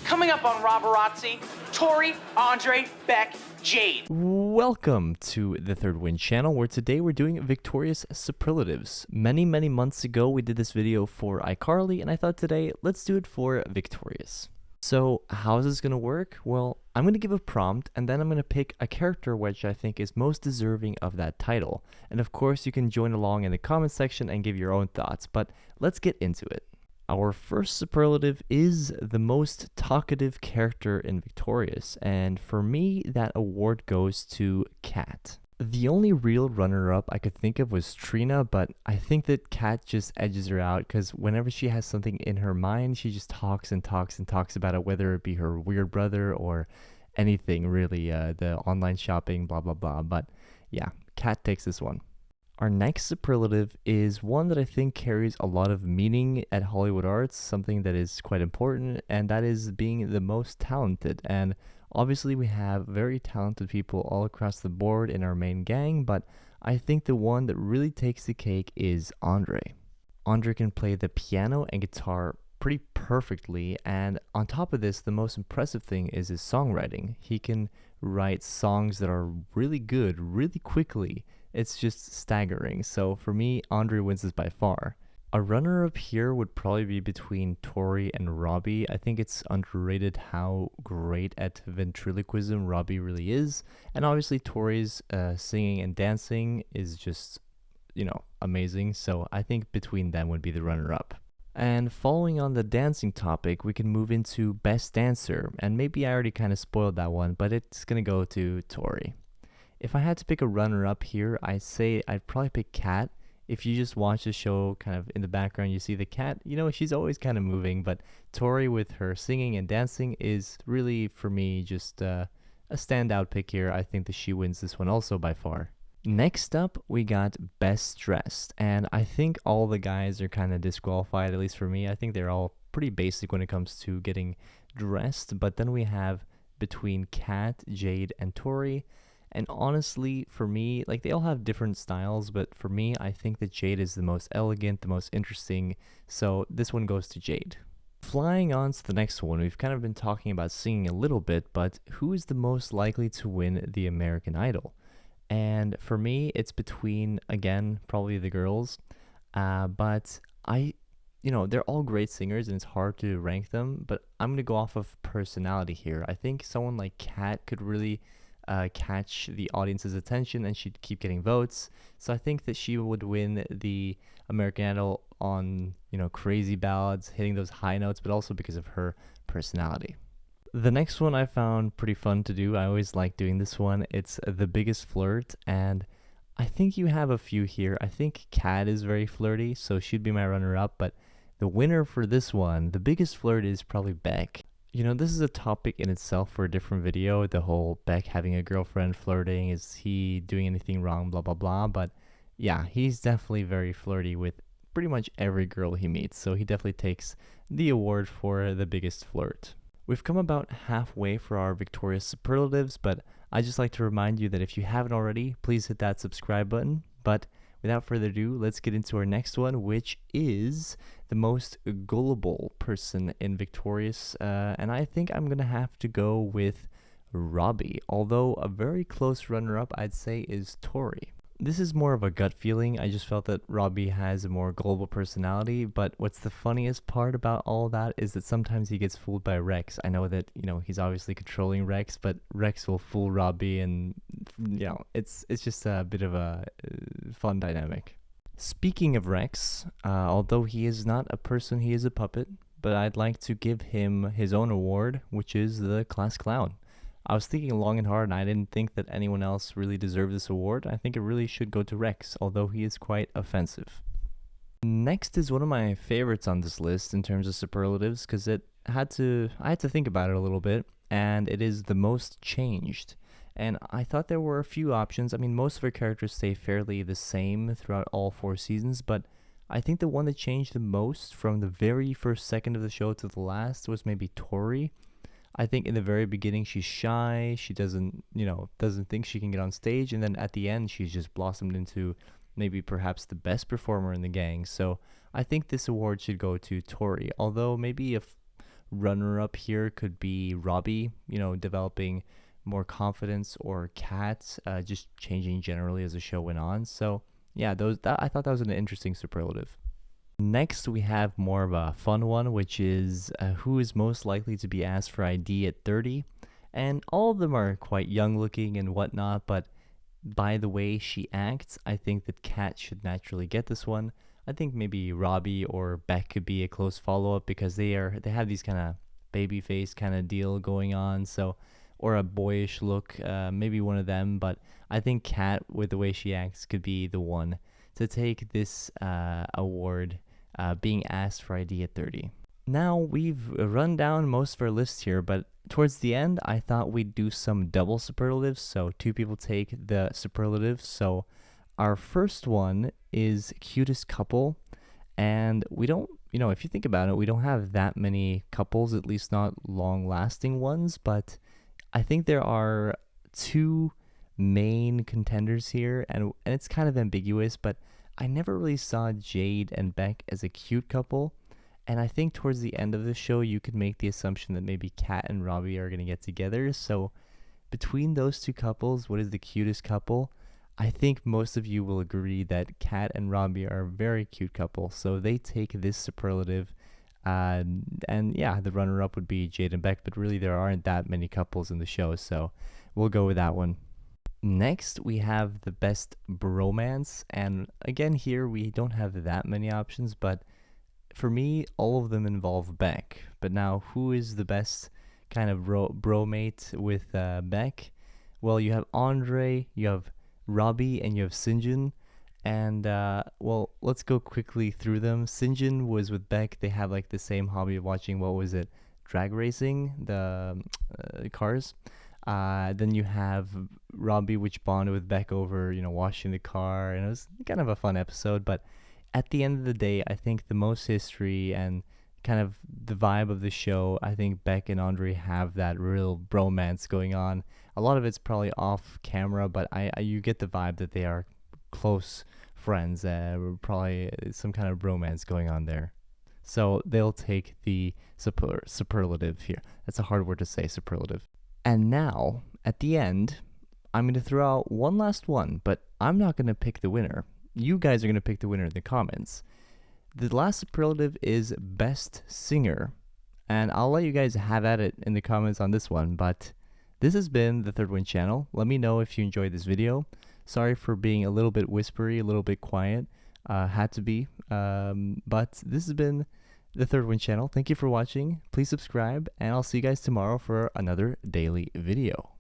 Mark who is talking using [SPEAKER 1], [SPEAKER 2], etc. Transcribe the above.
[SPEAKER 1] Coming up on Roborazzi, Tori, Andre, Beck, Jade.
[SPEAKER 2] Welcome to the Third Win channel, where today we're doing victorious superlatives. Many months ago we did this video for iCarly, and I thought today let's do it for victorious. So how is this going to work? Well, I'm going to give a prompt, and then I'm going to pick a character which I think is most deserving of that title. And of course you can join along in the comment section and give your own thoughts, but let's get into it. Our first superlative is the most talkative character in Victorious, and for me, that award goes to Kat. The only real runner-up I could think of was Trina, but I think that Kat just edges her out because whenever she has something in her mind, she just talks and talks and talks about it, whether it be her weird brother or anything really, the online shopping, blah blah blah. But yeah, Kat takes this one. Our next superlative is one that I think carries a lot of meaning at Hollywood Arts, something that is quite important, and that is being the most talented. And obviously we have very talented people all across the board in our main gang, but I think the one that really takes the cake is Andre. Andre can play the piano and guitar pretty perfectly, and on top of this, the most impressive thing is his songwriting. He can write songs that are really good, really quickly. It's just staggering. So for me, Andre wins this by far. A runner-up here would probably be between Tori and Robbie. I think it's underrated how great at ventriloquism Robbie really is. And obviously Tori's singing and dancing is just, amazing. So I think between them would be the runner-up. And following on the dancing topic, we can move into Best Dancer. And maybe I already kind of spoiled that one, but it's going to go to Tori. If I had to pick a runner-up here, I'd say I'd probably pick Kat. If you just watch the show kind of in the background, you see the cat, she's always kind of moving, but Tori with her singing and dancing is really, for me, just a standout pick here. I think that she wins this one also by far. Next up, we got Best Dressed, and I think all the guys are kind of disqualified, at least for me. I think they're all pretty basic when it comes to getting dressed, but then we have between Kat, Jade, and Tori. And honestly, for me, they all have different styles, but for me, I think that Jade is the most elegant, the most interesting, so this one goes to Jade. Flying on to the next one, we've kind of been talking about singing a little bit, but who is the most likely to win the American Idol? And for me, it's between, again, probably the girls, but they're all great singers and it's hard to rank them, but I'm going to go off of personality here. I think someone like Kat could really catch the audience's attention and she'd keep getting votes. So I think that she would win the American Idol on, crazy ballads, hitting those high notes, but also because of her personality. The next one I found pretty fun to do. I always like doing this one. It's The Biggest Flirt, and I think you have a few here. I think Kat is very flirty, so she'd be my runner-up, but the winner for this one, The Biggest Flirt, is probably Beck. This is a topic in itself for a different video, the whole Beck having a girlfriend, flirting, is he doing anything wrong, blah, blah, blah. But yeah, he's definitely very flirty with pretty much every girl he meets, so he definitely takes the award for the biggest flirt. We've come about halfway for our victorious superlatives, but I'd just like to remind you that if you haven't already, please hit that subscribe button. But without further ado, let's get into our next one, which is the most gullible person in Victorious. And I think I'm going to have to go with Robbie, although a very close runner-up I'd say is Tori. This is more of a gut feeling. I just felt that Robbie has a more global personality, but what's the funniest part about all that is that sometimes he gets fooled by Rex. I know that, he's obviously controlling Rex, but Rex will fool Robbie, and, it's just a bit of a fun dynamic. Speaking of Rex, although he is not a person, he is a puppet, but I'd like to give him his own award, which is the Class Clown. I was thinking long and hard, and I didn't think that anyone else really deserved this award. I think it really should go to Rex, although he is quite offensive. Next is one of my favorites on this list in terms of superlatives, because I had to think about it a little bit, and it is the most changed. And I thought there were a few options. I mean, most of our characters stay fairly the same throughout all 4 seasons, but I think the one that changed the most from the very first second of the show to the last was maybe Tori. I think in the very beginning she's shy, she doesn't think she can get on stage, and then at the end she's just blossomed into maybe perhaps the best performer in the gang. So I think this award should go to Tori, although maybe if runner-up here could be Robbie, you know, developing more confidence, or Kat, just changing generally as the show went on. So yeah, I thought that was an interesting superlative. Next, we have more of a fun one, which is who is most likely to be asked for ID at 30. And all of them are quite young looking and whatnot, but by the way she acts, I think that Kat should naturally get this one. I think maybe Robbie or Beck could be a close follow-up, because they have these kind of baby face kind of deal going on, so, or a boyish look, maybe one of them. But I think Kat, with the way she acts, could be the one to take this award, being asked for ID at 30. Now, we've run down most of our list here, but towards the end, I thought we'd do some double superlatives, so two people take the superlative. So our first one is Cutest Couple, and we don't, you know, if you think about it, we don't have that many couples, at least not long-lasting ones, but I think there are two main contenders here, and it's kind of ambiguous, but I never really saw Jade and Beck as a cute couple. And I think towards the end of the show, you could make the assumption that maybe Kat and Robbie are going to get together. So between those two couples, what is the cutest couple? I think most of you will agree that Kat and Robbie are a very cute couple. So they take this superlative. And yeah, the runner-up would be Jade and Beck. But really, there aren't that many couples in the show. So we'll go with that one. Next, we have the best bromance. And again, here we don't have that many options, but for me, all of them involve Beck. But now, who is the best kind of bromate with Beck? Well, you have Andre, you have Robbie, and you have Sinjin. And, well, let's go quickly through them. Sinjin was with Beck. They have, like, the same hobby of watching, what was it? Drag racing, the cars. Then you have Robbie, which bonded with Beck over, you know, washing the car. And it was kind of a fun episode, but at the end of the day, I think the most history and kind of the vibe of the show, I think Beck and Andre have that real bromance going on. A lot of it's probably off camera, but you get the vibe that they are close friends. Probably some kind of bromance going on there. So they'll take the superlative here. That's a hard word to say, superlative. And now, at the end, I'm going to throw out one last one, but I'm not going to pick the winner. You guys are going to pick the winner in the comments. The last superlative is best singer, and I'll let you guys have at it in the comments on this one. But this has been the Third Win channel. Let me know if you enjoyed this video. Sorry for being a little bit whispery, a little bit quiet. Had to be. But this has been the Third Win channel. Thank you for watching. Please subscribe, and I'll see you guys tomorrow for another daily video.